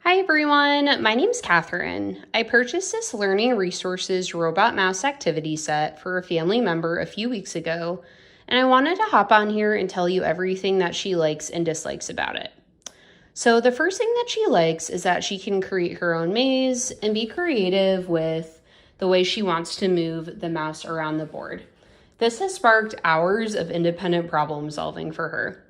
Hi everyone, my name's Catherine. I purchased this Learning Resources Robot Mouse activity set for a family member a few weeks ago, and I wanted to hop on here and tell you everything that she likes and dislikes about it. So the first thing that she likes is that she can create her own maze and be creative with the way she wants to move the mouse around the board. This has sparked hours of independent problem solving for her.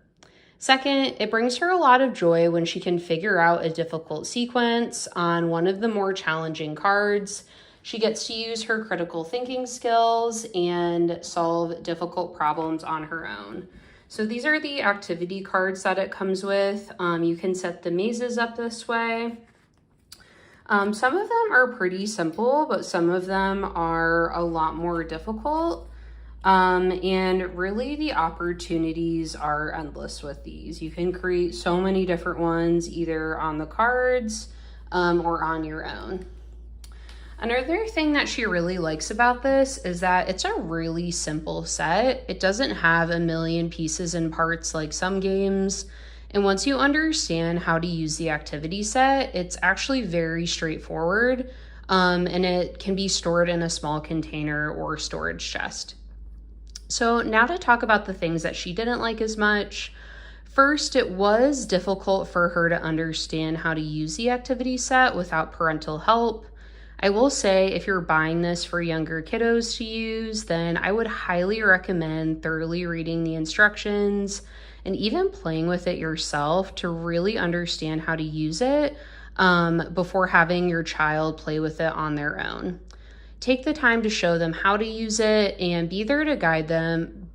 Second, it brings her a lot of joy when she can figure out a difficult sequence on one of the more challenging cards. She gets to use her critical thinking skills and solve difficult problems on her own. So these are the activity cards that it comes with. You can set the mazes up this way. Some of them are pretty simple, but some of them are a lot more difficult. And really the opportunities are endless with these. You can create so many different ones either on the cards or on your own. Another thing that she really likes about this is that it's a really simple set. It doesn't have a million pieces and parts like some games. And once you understand how to use the activity set, it's actually very straightforward. And it can be stored in a small container or storage chest. So now to talk about the things that she didn't like as much. First, it was difficult for her to understand how to use the activity set without parental help. I will say if you're buying this for younger kiddos to use, then I would highly recommend thoroughly reading the instructions and even playing with it yourself to really understand how to use it before having your child play with it on their own. Take the time to show them how to use it and be there to guide them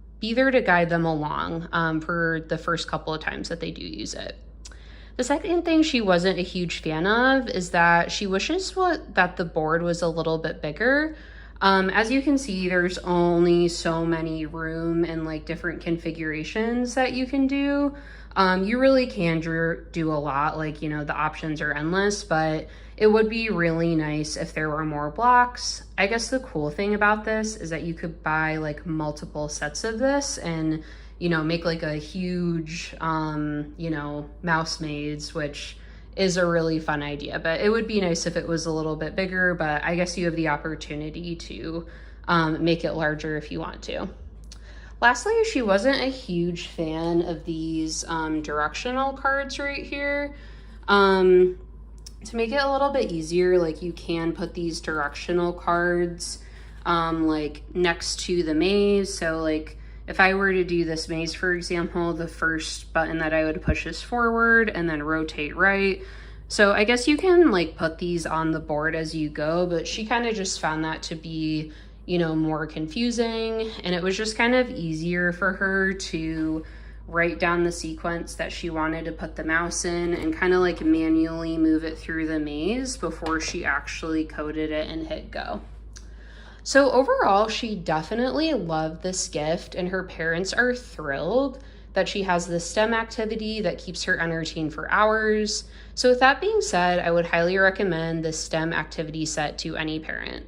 along for the first couple of times that they do use it. The second thing she wasn't a huge fan of is that she wishes that the board was a little bit bigger. As you can see, there's only so many room and like different configurations that you can do. You really can do a lot, like, you know, the options are endless, but it would be really nice if there were more blocks. I guess the cool thing about this is that you could buy like multiple sets of this and, you know, make like a huge, you know, mouse maze, which is a really fun idea. But it would be nice if it was a little bit bigger, but I guess you have the opportunity to make it larger if you want to. Lastly, she wasn't a huge fan of these directional cards right here. To make it a little bit easier, like you can put these directional cards like next to the maze. So like if I were to do this maze, for example, the first button that I would push is forward and then rotate right. So I guess you can like put these on the board as you go, but she kind of just found that to be, you know, more confusing, and it was just kind of easier for her to write down the sequence that she wanted to put the mouse in and kind of like manually move it through the maze before she actually coded it and hit go. So overall, she definitely loved this gift, and her parents are thrilled that she has this STEM activity that keeps her entertained for hours. So with that being said, I would highly recommend this STEM activity set to any parent.